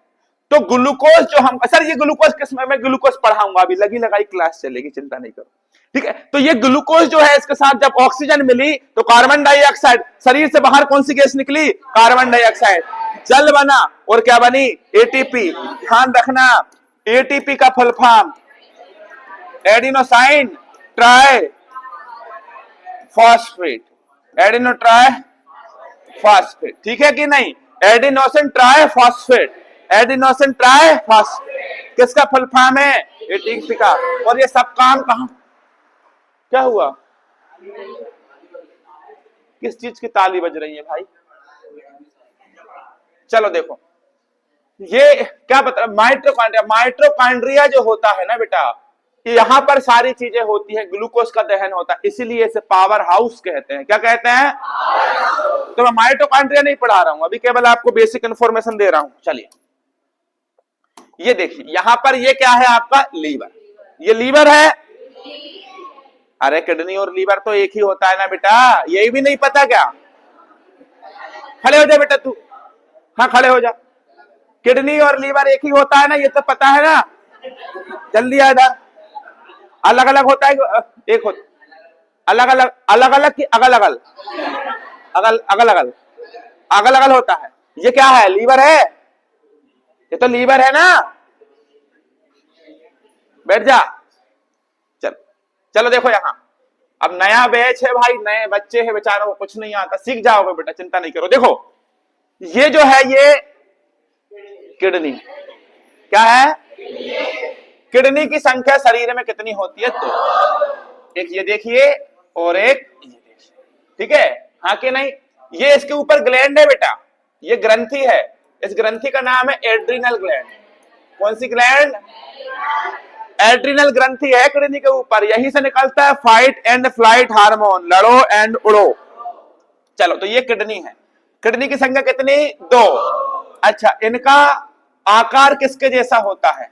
तो ग्लूकोज जो हम, सर ये ग्लूकोज किस में, मैं ग्लूकोज पढ़ाऊंगा अभी, लगी लगाई क्लास चलेगी, चिंता नहीं करो, ठीक है? तो ये ग्लूकोज जो है इसके साथ जब ऑक्सीजन मिली तो कार्बन डाइऑक्साइड, शरीर से बाहर कौन सी गैस निकली? Carbon dioxide. जल बना और क्या बनी? एटीपी। ध्यान रखना, एटीपी का full form adenosine try phosphate, adeno try phosphate, ठीक है कि नहीं? Adenosine try phosphate, adenosine try phosphate किसका फुल फॉर्म है? एटीपी का। और ये सब काम कहां, क्या हुआ? किस चीज की ताली बज रही है भाई? चलो देखो, ये क्या बता, माइटोकॉन्ड्रिया, माइटोकॉन्ड्रिया जो होता है ना बेटा, यहां पर सारी चीजें होती हैं, ग्लूकोज का दहन होता है, इसीलिए इसे पावर हाउस कहते हैं। क्या कहते हैं? तो मैं माइटोकॉन्ड्रिया नहीं पढ़ा रहा हूं अभी, केवल आपको बेसिक इंफॉर्मेशन दे रहा हूं। चलिए ये देखिए, यहां पर ये क्या है आपका? लीवर। ये लीवर है। अरे किडनी और लीवर तो एक ही होता है ना बेटा, यही भी नहीं पता क्या? खड़े हो जा बेटा तू, हाँ खड़े हो जा। किडनी और लीवर एक ही होता है ना, ये तो पता है ना? जल्दी आ इधर। अलग अलग होता है, एक होता, अलग अलग, अलग अलग की अगल अगल, अगल अगल अगल, अगल अगल होता है। ये क्या है? लीवर है। ये तो लीवर है ना। बैठ जा। चल चलो देखो यहां, अब नया बैच है भाई, नए बच्चे हैं, बेचारों को कुछ नहीं आता, सीख जाओगे बेटा, चिंता नहीं करो। देखो ये जो है ये किडनी, क्या है? किडनी की संख्या शरीर में कितनी होती है? तो एक ये देखिए और एक ये देखिए, ठीक है, हाँ कि नहीं? ये इसके ऊपर ग्लैंड है बेटा, ये ग्रंथि है, इस ग्रंथि का नाम है एड्रिनल ग्लैंड। कौन सी ग्लैंड? एड्रिनल ग्रंथि है किडनी के ऊपर, यहीं से निकलता है फाइट एंड फ्लाइट हार्मोन, लड़ो एंड उड़ो। चलो तो ये किडनी है। किडनी की संख्या कितनी? 2। अच्छा, इनका आकार किसके जैसा होता है?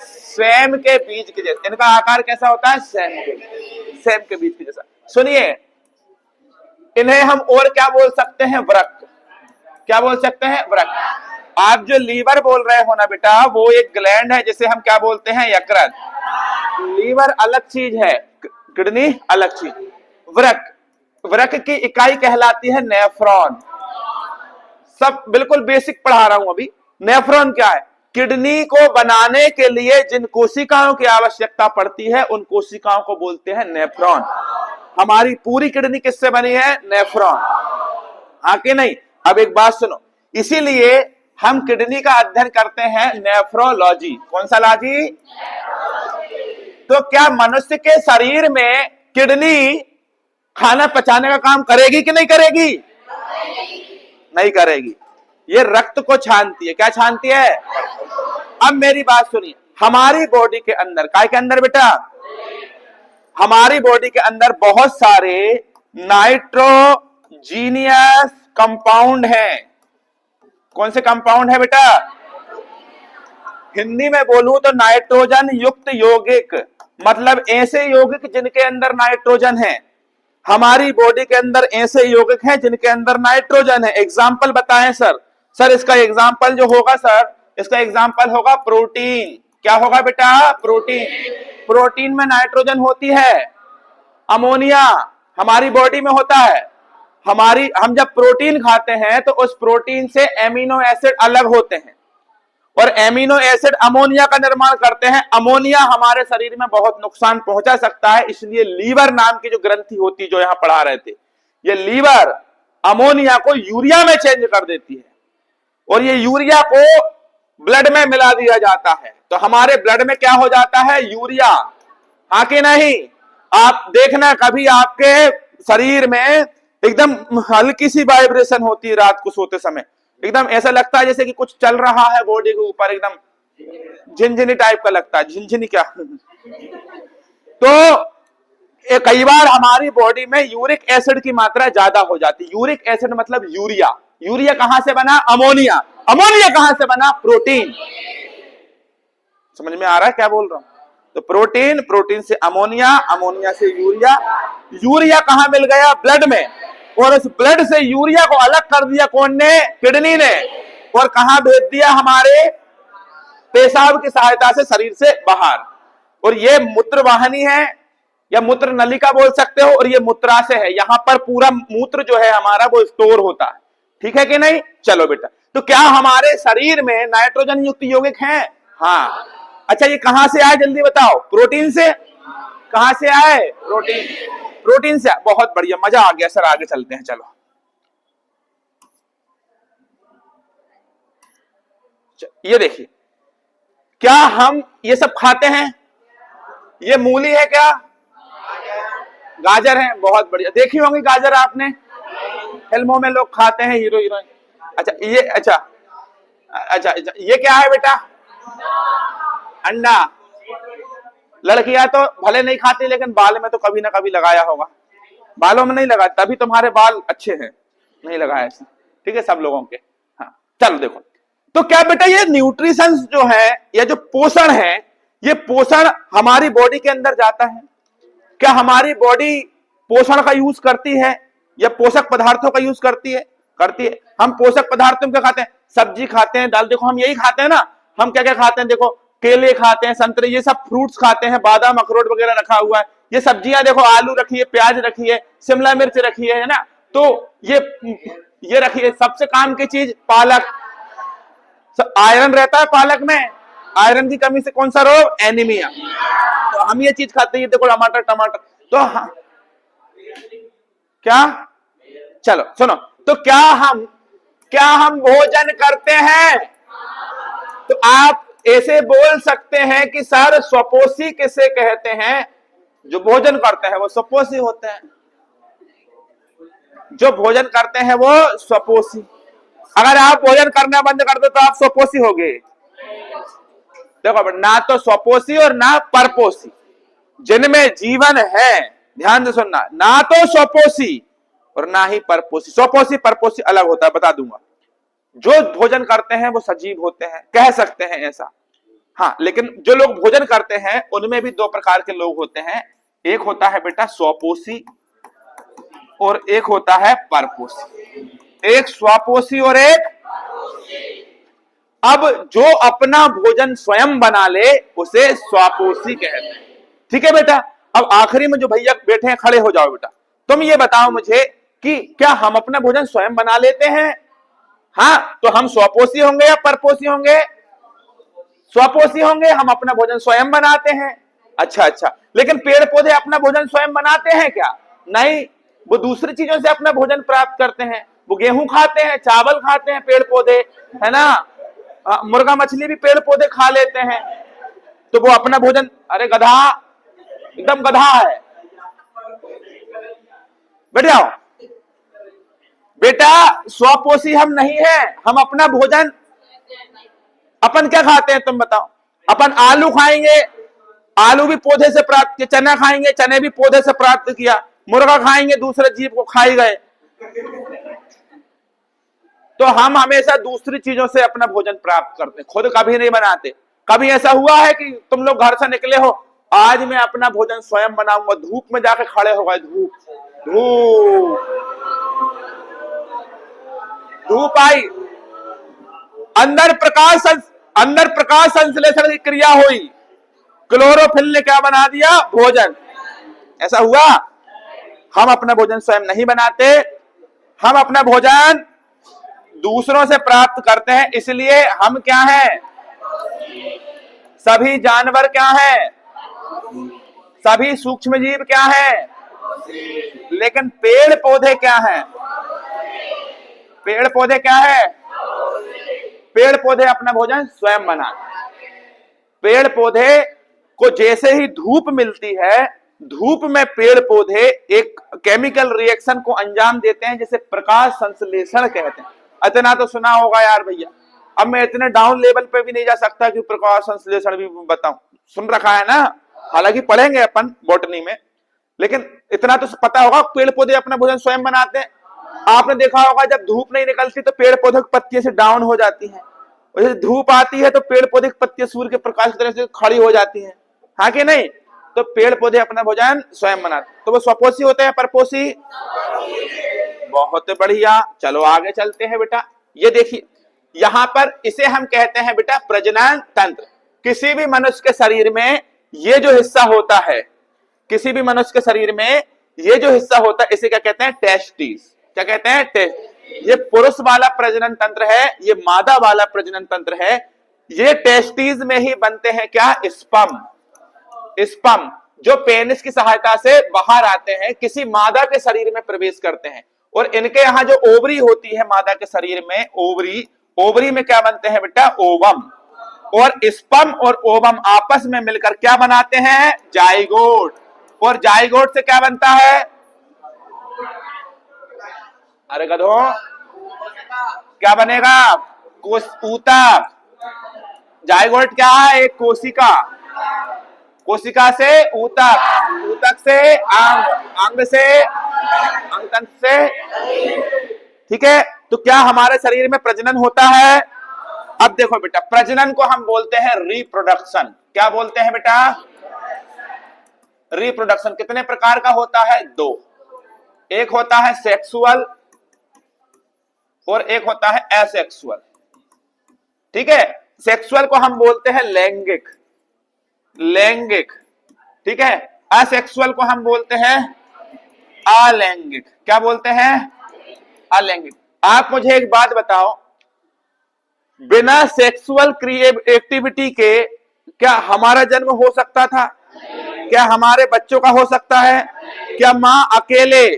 सेम के बीज के जैसा। इनका आकार कैसा होता है? सेम के बीज के जैसा। सुनिए, इन्हें हम और क्या बोल सकते हैं? वृक्क। क्या बोल सकते हैं? वृक्क। आप जो लीवर बोल रहे हो ना बेटा, वो एक ग्लैंड है जिसे हम क्या बोलते हैं? यकृत। लीवर अलग चीज है, किडनी अलग चीज। वृक्क, वृक्क की इकाई कहलाती है नेफ्रॉन। सब बिल्कुल बेसिक पढ़ा रहा हूं अभी। नेफ्रॉन क्या है? किडनी को बनाने के लिए जिन कोशिकाओं की आवश्यकता पड़ती है उन कोशिकाओं को बोलते हैं नेफ्रॉन। हमारी पूरी किडनी किससे बनी है? नेफ्रॉन, हाँ कि नहीं? अब एक बात सुनो, इसीलिए हम किडनी का अध्ययन करते हैं नेफ्रोलॉजी। कौन सा लॉजी? तो क्या मनुष्य के शरीर में किडनी खाना पचाने का काम करेगी कि नहीं करेगी? नहीं करेगी। ये रक्त को छानती है। क्या छानती है? अब मेरी बात सुनिए, हमारी बॉडी के अंदर, काय के अंदर बेटा? हमारी बॉडी के अंदर बहुत सारे नाइट्रोजीनियस कंपाउंड हैं। कौन से कंपाउंड है बेटा? हिंदी में बोलूं तो नाइट्रोजन युक्त यौगिक, मतलब ऐसे यौगिक जिनके अंदर नाइट्रोजन है। हमारी बॉडी के अंदर ऐसे यौगिक हैं जिनके अंदर नाइट्रोजन है। एग्जाम्पल बताएं सर। सर इसका एग्जाम्पल जो होगा सर, इसका एग्जाम्पल होगा प्रोटीन। क्या होगा बेटा? प्रोटीन। प्रोटीन में नाइट्रोजन होती है। अमोनिया हमारी बॉडी में होता है। हम जब प्रोटीन खाते हैं तो उस प्रोटीन से एमिनो एसिड अलग होते हैं और एमिनो एसिड अमोनिया का निर्माण करते हैं। अमोनिया हमारे शरीर में बहुत नुकसान पहुंचा सकता है, इसलिए लीवर नाम की जो ग्रंथि होती है, जो यहां पढ़ा रहे थे, ये लीवर अमोनिया को यूरिया में चेंज कर देती है और ये यूरिया को ब्लड में मिला दिया जाता है। तो हमारे ब्लड में क्या हो जाता है? यूरिया। हाँ कि नहीं? आप देखना कभी आपके शरीर में एकदम हल्की सी वाइब्रेशन होती है रात को सोते समय, एकदम ऐसा लगता है जैसे कि कुछ चल रहा है बॉडी के ऊपर, एकदम झिनझिनी टाइप का लगता है। झिनझिनी क्या? तो कई बार हमारी बॉडी में यूरिक एसिड की मात्रा ज्यादा हो जाती है। यूरिक एसिड मतलब यूरिया। यूरिया कहां से बना? अमोनिया। अमोनिया कहां से बना? प्रोटीन। समझ में आ रहा है क्या बोल रहा हूं? तो प्रोटीन, प्रोटीन से अमोनिया, अमोनिया से यूरिया। यूरिया कहां मिल गया? ब्लड में। और उस ब्लड से यूरिया को अलग कर दिया कौन ने? किडनी ने। और कहां भेज दिया? हमारे पेशाब की सहायता से शरीर से बाहर। और ये मूत्र वाहिनी है या मूत्र नलिका बोल सकते हो, और ये मूत्राशय है। यहां पर पूरा मूत्र जो है हमारा वो स्टोर होता है। ठीक है कि नहीं? चलो बेटा, तो क्या हमारे शरीर में नाइट्रोजन युक्त यौगिक हैं? हाँ। अच्छा, ये कहां से आए जल्दी बताओ? प्रोटीन से। कहां से आए? प्रोटीन। प्रोटीन से। बहुत बढ़िया, मजा आ गया सर, आगे चलते हैं। चलो ये देखिए, क्या हम ये सब खाते हैं? ये मूली है क्या? गाजर है। बहुत बढ़िया, देखी होंगी गाजर आपने, फिल्मों में लोग खाते हैं, हीरो हीरोइन। अच्छा ये, अच्छा अच्छा अच्छा, ये क्या है बेटा? अंडा। लड़कियां तो भले नहीं खाती, लेकिन बाल में तो कभी ना कभी लगाया होगा। बालों में नहीं लगा, तभी तुम्हारे बाल अच्छे हैं। नहीं लगाया ऐसे, ठीक है, सब लोगों के। हाँ चलो देखो, तो क्या बेटा ये न्यूट्रिशंस जो है या जो पोषण है, ये पोषण हमारी बॉडी के अंदर जाता है? क्या हमारी बॉडी पोषण का यूज करती है या पोषक पदार्थों का यूज करती है? करती है। हम पोषक पदार्थों क्या खाते हैं? सब्जी खाते हैं, दाल। देखो हम यही खाते हैं ना। हम क्या क्या खाते हैं? देखो केले खाते हैं, संतरे, ये सब फ्रूट्स खाते हैं, बादाम अखरोट वगैरह रखा हुआ है। ये सब्जियां देखो, आलू रखी है, प्याज रखी है, शिमला मिर्च रखी है ना। तो ये रखी है। सबसे काम की चीज पालक। आयरन रहता है पालक में। आयरन की कमी से कौन सा रोग? एनीमिया। तो हम ये चीज खाते हैं। देखो टमाटर, टमाटर तो हाँ। क्या? चलो सुनो, तो क्या हम भोजन करते हैं? तो आप ऐसे बोल सकते हैं कि सर स्वपोषी किसे कहते हैं? जो भोजन करते हैं वो स्वपोषी होते हैं। जो भोजन करते हैं वो स्वपोषी। अगर आप भोजन करना बंद कर दो तो आप स्वपोषी हो गए। देखो ना तो स्वपोषी और ना परपोषी, जिनमें जीवन है, ध्यान से सुनना, ना तो स्वपोषी और ना ही परपोषी। स्वपोषी परपोषी अलग होता है, बता दूंगा। जो भोजन करते हैं वो सजीव होते हैं, कह सकते हैं ऐसा। हाँ, लेकिन जो लोग भोजन करते हैं उनमें भी दो प्रकार के लोग होते हैं। एक होता है बेटा स्वपोषी और एक होता है परपोषी। एक स्वपोषी और एक। अब जो अपना भोजन स्वयं बना ले उसे स्वपोषी कहते हैं। ठीक है बेटा। अब आखिरी में जो भैया बैठे हैं, खड़े हो जाओ बेटा। तुम ये बताओ मुझे कि क्या हम अपना भोजन स्वयं बना लेते हैं? हाँ, तो हम स्वपोषी होंगे या परपोषी होंगे? स्वपोषी होंगे। हम अपना भोजन स्वयं बनाते हैं। अच्छा अच्छा, लेकिन पेड़ पौधे अपना भोजन स्वयं बनाते हैं क्या? नहीं, वो दूसरी चीजों से अपना भोजन प्राप्त करते हैं। वो गेहूं खाते हैं, चावल खाते हैं, पेड़ पौधे, है ना। मुर्गा मछली भी पेड़ पौधे खा लेते हैं। तो वो अपना भोजन, अरे गधा, एकदम गधा है। बैठ जाओ बेटा। स्वपोषी हम नहीं है। हम अपना भोजन, अपन क्या खाते हैं तुम बताओ? अपन आलू खाएंगे, आलू भी पौधे से प्राप्त किया। चना खाएंगे, चने भी पौधे से प्राप्त किया। मुर्गा खाएंगे, दूसरे जीव को खाई गए। तो हम हमेशा दूसरी चीजों से अपना भोजन प्राप्त करते हैं, खुद कभी नहीं बनाते। कभी ऐसा हुआ है कि तुम लोग घर से निकले हो, आज मैं अपना भोजन स्वयं बनाऊंगा, धूप में जाके खड़े हो गए, धूप आई, अंदर प्रकाश संश्लेषण की क्रिया हुई, क्लोरोफिल ने क्या बना दिया? भोजन। ऐसा हुआ? हम अपना भोजन स्वयं नहीं बनाते। हम अपना भोजन दूसरों से प्राप्त करते हैं, इसलिए हम क्या हैं? सभी जानवर क्या हैं? सभी सूक्ष्म जीव क्या हैं? लेकिन पेड़ पौधे क्या हैं? पेड़ पौधे क्या है? पेड़ पौधे अपना भोजन स्वयं बनाते हैं। पेड़ पौधे को जैसे ही धूप मिलती है, धूप में पेड़ पौधे एक केमिकल रिएक्शन को अंजाम देते हैं जिसे प्रकाश संश्लेषण कहते हैं। इतना तो सुना होगा यार भैया। अब मैं इतने डाउन लेवल पे भी नहीं जा सकता कि प्रकाश संश्लेषण भी बताऊं, सुन रखा है ना, हालांकि पढ़ेंगे अपन बॉटनी में, लेकिन इतना तो पता होगा पेड़ पौधे अपना भोजन स्वयं बनाते हैं। आपने देखा होगा जब धूप नहीं निकलती तो पेड़ पौधे की पत्तियां से डाउन हो जाती हैं, और जब धूप आती है तो पेड़ पौधे की पत्तियां सूर्य के प्रकाश की तरह से खड़ी हो जाती हैं, हाँ कि नहीं? तो पेड़ पौधे अपना भोजन स्वयं बनाते हैं। तो वो स्वपोषी होते हैं परपोषी? बहुत बढ़िया। चलो आगे चलते हैं बेटा। ये देखिए यहां पर इसे हम कहते हैं बेटा प्रजनन तंत्र। किसी भी मनुष्य के शरीर में ये जो हिस्सा होता है, किसी भी मनुष्य के शरीर में ये जो हिस्सा होता है इसे क्या कहते हैं? टेस्टिस। क्या कहते हैं? टेस्ट। ये पुरुष वाला प्रजनन तंत्र है, ये मादा वाला प्रजनन तंत्र है। ये टेस्टिस में ही बनते हैं क्या? स्पर्म। स्पर्म जो पेनिस की सहायता से बाहर आते हैं, किसी मादा के शरीर में प्रवेश करते हैं। और इनके यहाँ जो ओवरी होती है मादा के शरीर में, ओवरी, ओवरी में क्या बनते हैं बेटा? ओवम। और स्पर्म और ओवम आपस में मिलकर क्या बनाते हैं? जाइगोट। और जाइगोट से क्या बनता है? अरे गधो, क्या बनेगा? ऊतक। जाइगोट क्या है? एक कोशिका। कोशिका से ऊतक, ऊतक से अंग, अंग से अंगतंत्र से, ठीक है। तो क्या हमारे शरीर में प्रजनन होता है? अब देखो बेटा, प्रजनन को हम बोलते हैं रिप्रोडक्शन। क्या बोलते हैं बेटा? रिप्रोडक्शन। कितने प्रकार का होता है? दो। एक होता है सेक्सुअल और एक होता है एसेक्सुअल, ठीक है। सेक्सुअल को हम बोलते हैं लैंगिक, लैंगिक, ठीक है। असेक्सुअल को हम बोलते हैं अलैंगिक। क्या बोलते हैं? अलैंगिक। आप मुझे एक बात बताओ, बिना सेक्सुअल एक्टिविटी के क्या हमारा जन्म हो सकता था? क्या हमारे बच्चों का हो सकता है? क्या मां अकेले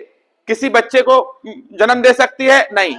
किसी बच्चे को जन्म दे सकती है? नहीं।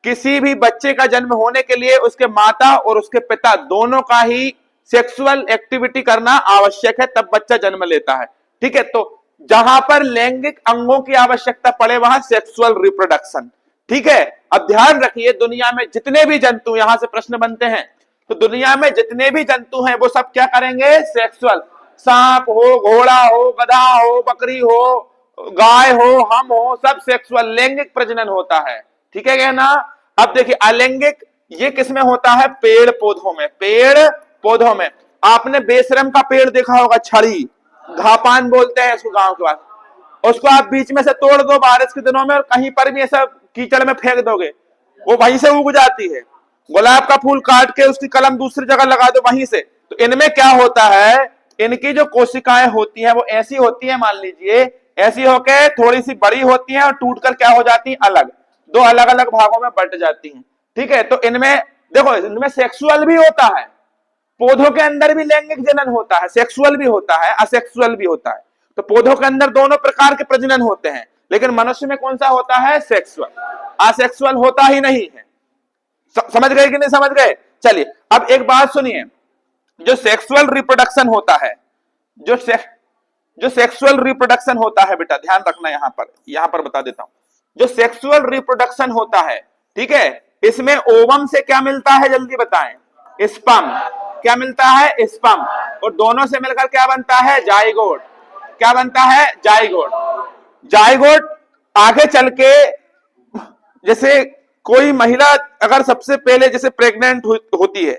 किसी भी बच्चे का जन्म होने के लिए उसके माता और उसके पिता दोनों का ही सेक्सुअल एक्टिविटी करना आवश्यक है, तब बच्चा जन्म लेता है, ठीक है। तो जहां पर लैंगिक अंगों की आवश्यकता पड़े वहां सेक्सुअल रिप्रोडक्शन, ठीक है। अब ध्यान रखिए, दुनिया में जितने भी जंतु, यहां से प्रश्न बनते हैं, तो दुनिया में जितने भी जंतु हैं वो सब क्या करेंगे? सेक्सुअल। सांप हो, घोड़ा हो, गधा हो, बकरी हो, गाय हो, हम हो, सब सेक्सुअल, लैंगिक प्रजनन होता है, ठीक है ना। अब देखिए अलैंगिक ये किसमें होता है? पेड़ पौधों में। पेड़ पौधों में आपने बेशरम का पेड़ देखा होगा, छड़ी, घापान बोलते हैं इसको गांव के पास। उसको आप बीच में से तोड़ दो बारिश के दिनों में और कहीं पर भी ऐसा कीचड़ में फेंक दोगे, वो वहीं से उग जाती है। गुलाब का फूल काट के उसकी कलम दूसरी जगह लगा दो वहीं से। तो इनमें क्या होता है? इनकी जो कोशिकाएं होती हैं वो ऐसी होती हैं, मान लीजिए ऐसी होके थोड़ी सी बड़ी होती हैं और टूटकर क्या हो जाती हैं? अलग, दो अलग अलग भागों में बट जाती हैं, ठीक है। तो इनमें देखो, इनमें सेक्सुअल भी होता है, पौधों के अंदर भी लैंगिक जनन होता है, सेक्सुअल भी होता है, असेक्सुअल भी होता है। तो पौधों के अंदर दोनों प्रकार के प्रजनन होते हैं, लेकिन मनुष्य में कौन सा होता है? सेक्सुअल। असेक्सुअल होता ही नहीं है। समझ गए कि नहीं समझ गए? चलिए अब एक बात सुनिए, जो सेक्सुअल रिप्रोडक्शन होता है, जो सेक्सुअल रिप्रोडक्शन होता है बेटा, ध्यान रखना, यहां पर बता देता हूं। जो सेक्सुअल रिप्रोडक्शन होता है, ठीक है, इसमें ओवम से क्या मिलता है? जल्दी बताएं। स्पर्म। क्या मिलता है? स्पर्म। और दोनों से मिलकर क्या बनता है? जाइगोट। क्या बनता है? जाइगोट। जाइगोट आगे चल के, जैसे कोई महिला अगर सबसे पहले जैसे प्रेग्नेंट होती है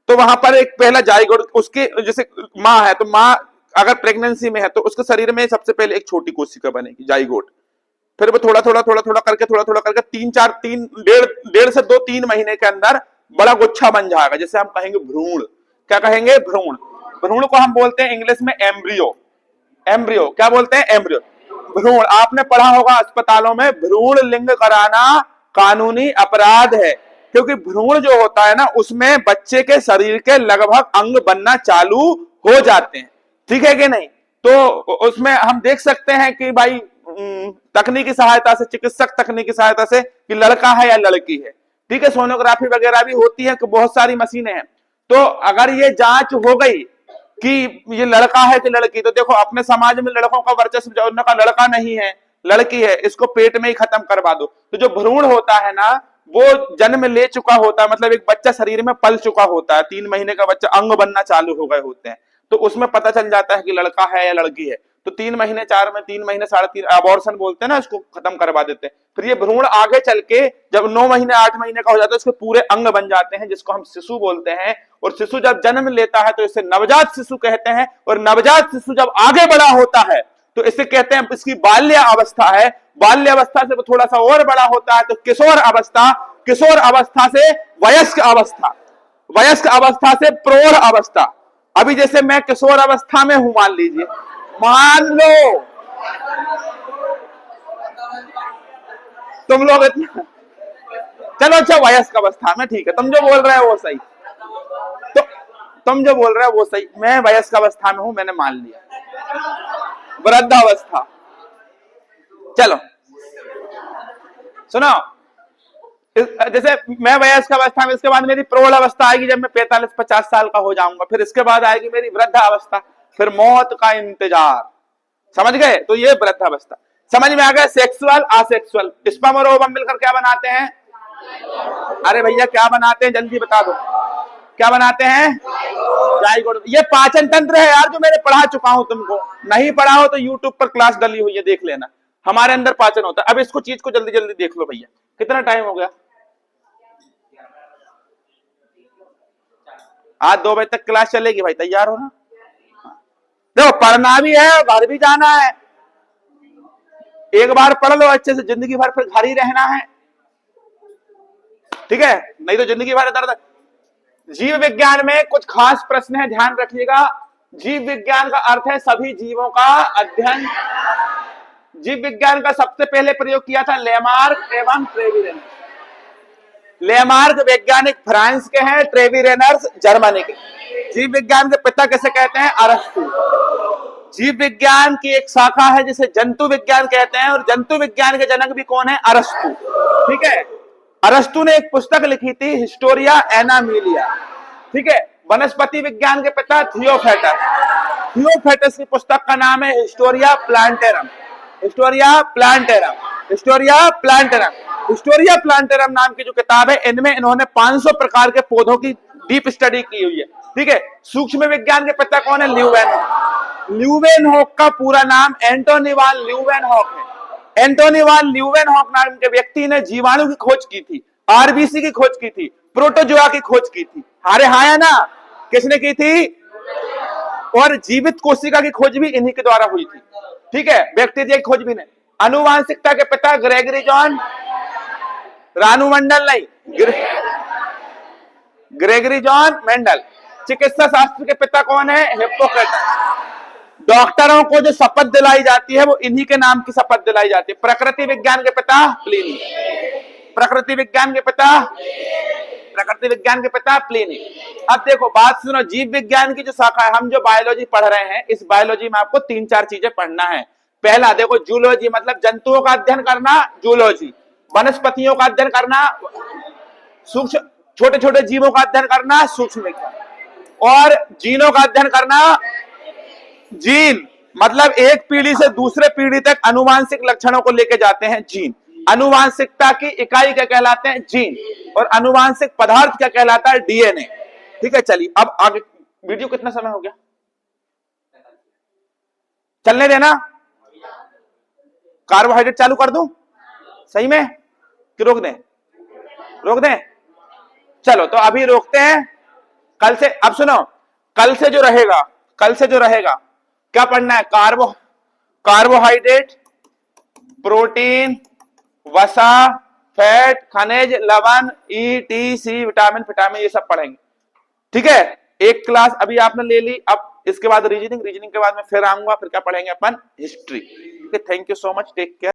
तो वहां पर एक पहला जाइगोट, उसके जैसे माँ है तो माँ अगर प्रेगनेंसी में है तो उसके शरीर में सबसे पहले एक छोटी कोशिका बनेगी, जाइगोट। फिर वो थोड़ा थोड़ा करके 1.5 से 2-3 महीने के अंदर बड़ा गुच्छा बन जाएगा, जैसे हम कहेंगे भ्रूण। क्या कहेंगे? भ्रूण। भ्रूण को हम बोलते हैं इंग्लिश में एम्ब्रियो। एम्ब्रियो क्या बोलते हैं? एम्ब्रियो। भ्रूण, आपने पढ़ा होगा अस्पतालों में भ्रूण लिंग कराना कानूनी अपराध है, क्योंकि भ्रूण जो होता है ना उसमें बच्चे के शरीर के लगभग अंग बनना चालू हो जाते हैं, ठीक है कि नहीं। तो उसमें हम देख सकते हैं कि भाई तकनीकी सहायता से, चिकित्सक तकनीकी सहायता से कि लड़का है या लड़की है, ठीक है, सोनोग्राफी वगैरह भी होती है, बहुत सारी मशीनें हैं। तो अगर ये जांच हो गई कि ये लड़का है कि लड़की, तो देखो अपने समाज में लड़कों का वर्चस्व, जो उनका लड़का नहीं है लड़की है, इसको पेट में ही खत्म करवा दो। तो जो भ्रूण होता है ना वो जन्म ले चुका होता है, मतलब एक बच्चा शरीर में पल चुका होता है, 3 महीने का बच्चा, अंग बनना चालू हो गए होते हैं, तो उसमें पता चल जाता है कि लड़का है या लड़की है। तो 3 महीने 4 में 3 महीने 3.5 अबॉर्शन बोलते हैं ना, इसको खत्म करवा देते हैं। फिर ये भ्रूण आगे चल के जब 9 महीने 8 महीने का हो जाता है उसके पूरे अंग बन जाते हैं, जिसको हम शिशु बोलते हैं। और शिशु जब जन्म लेता है तो इसे नवजात शिशु कहते हैं, और नवजात शिशु जब आगे बड़ा होता है तो इसे कहते हैं, इसकी बाल्य अवस्था है, बाल्य अवस्था से वो थोड़ा सा और बड़ा होता है तो किशोर अवस्था, किशोर अवस्था से वयस्क अवस्था, वयस्क अवस्था से प्रौढ़ अवस्था। अभी जैसे मैं किशोर अवस्था में हूं, मान लीजिए, मान लो तुम लोग इतना, चलो अच्छा वयस्क अवस्था में, ठीक है, तुम जो बोल रहे हो वो सही, तो तुम जो बोल रहे हो वो सही, मैं वयस्क अवस्था में हूं, मैंने मान लिया। वृद्धावस्था, चलो सुनो, जैसे मैं वयस्क अवस्था में, इसके बाद मेरी प्रौढ़ अवस्था आएगी जब मैं 45-50 साल का हो जाऊंगा, फिर इसके बाद आएगी मेरी वृद्धावस्था, फिर मौत का इंतजार, समझ गए। तो ये वृद्धावस्था समझ में आ गया। सेक्सुअल असेक्सुअल, स्पर्म और ओवम मिलकर क्या बनाते हैं? अरे भैया क्या बनाते हैं, जल्दी बता दो, क्या बनाते हैं? जाइगोट। ये पाचन तंत्र है यार, जो मैंने पढ़ा चुका हूं, तुमको नहीं पढ़ा हो तो यूट्यूब पर क्लास डली हुई है, देख लेना, हमारे अंदर पाचन होता है। अब इसको चीज को जल्दी जल्दी देख लो भैया, कितना टाइम हो गया? आज 2 बजे तक क्लास चलेगी भाई, तैयार हो ना? देखो पढ़ना भी है, घर भी जाना है, एक बार पढ़ लो अच्छे से, जिंदगी भर फिर घर ही रहना है, ठीक है, नहीं तो जिंदगी भर इधर उधर। जीव विज्ञान में कुछ खास प्रश्न है, ध्यान रखिएगा। जीव विज्ञान का अर्थ है सभी जीवों का अध्ययन। जीव विज्ञान का सबसे पहले प्रयोग किया था लेमार्क एवं ट्रेविरेनर्स। लेमार्क वैज्ञानिक फ्रांस के हैं, ट्रेविरेनर्स जर्मनी के। जीव विज्ञान के पिता कैसे कहते हैं? अरस्तु। जीव विज्ञान की एक शाखा है जिसे जंतु विज्ञान कहते हैं, और जंतु विज्ञान के जनक भी कौन है? अरस्तु, ठीक है। अरस्तु ने एक पुस्तक लिखी थी, हिस्टोरिया एनामिलिया, ठीक है। वनस्पति विज्ञान के पिता थियोफेटस। थियोफेटस की पुस्तक का नाम है Historia plantarum. Historia plantarum, Historia plantarum, Historia plantarum नाम की जो किताब है, इनमें इन्होंने 500 प्रकार के पौधों की डीप स्टडी की हुई है, ठीक है। सूक्ष्म विज्ञान के पिता कौन है? ल्यूवेनहॉक। ल्यूवेनहॉक का पूरा नाम एंटोनी वान ल्यूवेनहॉक है। एंटोनी वान ल्यूवेनहॉक नाम के व्यक्ति ने जीवाणु की खोज की थी, आरबीसी की खोज की थी, प्रोटोजोआ की खोज की थी। अरे हाँ है ना, किसने की थी? और जीवित कोशिका की खोज भी इन्हीं के द्वारा हुई थी, ठीक है। बैक्टीरिया की खोज भी नहीं। आनुवांशिकता के पिता ग्रेगरी जॉन, रानू मंडल नहीं, ग्रेगरी जॉन मेंडल। चिकित्सा शास्त्र के पिता कौन है? हिप्पोक्रेटस। डॉक्टरों को जो शपथ दिलाई जाती है वो इन्हीं के नाम की शपथ दिलाई जाती है। प्रकृति विज्ञान के पिता प्लिनी। प्रकृति विज्ञान के पिता, प्रकृति विज्ञान के पिता प्लिनी। अब देखो बात सुनो, जीव विज्ञान की जो शाखा है, हम जो बायोलॉजी पढ़ रहे हैं, इस बायोलॉजी में आपको 3-4 चीजें पढ़ना है। पहला देखो जूलॉजी, मतलब जंतुओं का अध्ययन करना, जूलॉजी। वनस्पतियों का अध्ययन करना, सूक्ष्म छोटे छोटे जीवों का अध्ययन करना, सूक्ष्म विज्ञान। और जीनों का अध्ययन करना, जीन मतलब एक पीढ़ी से दूसरे पीढ़ी तक अनुवांशिक लक्षणों को लेके जाते हैं जीन। अनुवांशिकता की इकाई क्या कहलाते हैं? जीन। और अनुवांशिक पदार्थ क्या कहलाता है? डीएनए, ठीक है। चलिए अब आगे, वीडियो कितना समय हो गया? चलने देना, कार्बोहाइड्रेट चालू कर दूं सही में कि रोक दें? रोक दें, चलो तो अभी रोकते हैं। कल से, अब सुनो, कल से जो रहेगा, कल से जो रहेगा क्या पढ़ना है? कार्बोहाइड्रेट, प्रोटीन, वसा, फैट, खनिज, लवण, ई, टी, सी, विटामिन, ये सब पढ़ेंगे, ठीक है। एक क्लास अभी आपने ले ली, अब इसके बाद रीजनिंग के बाद में फिर आऊंगा, फिर क्या पढ़ेंगे अपन, history. Thank you so much, take care.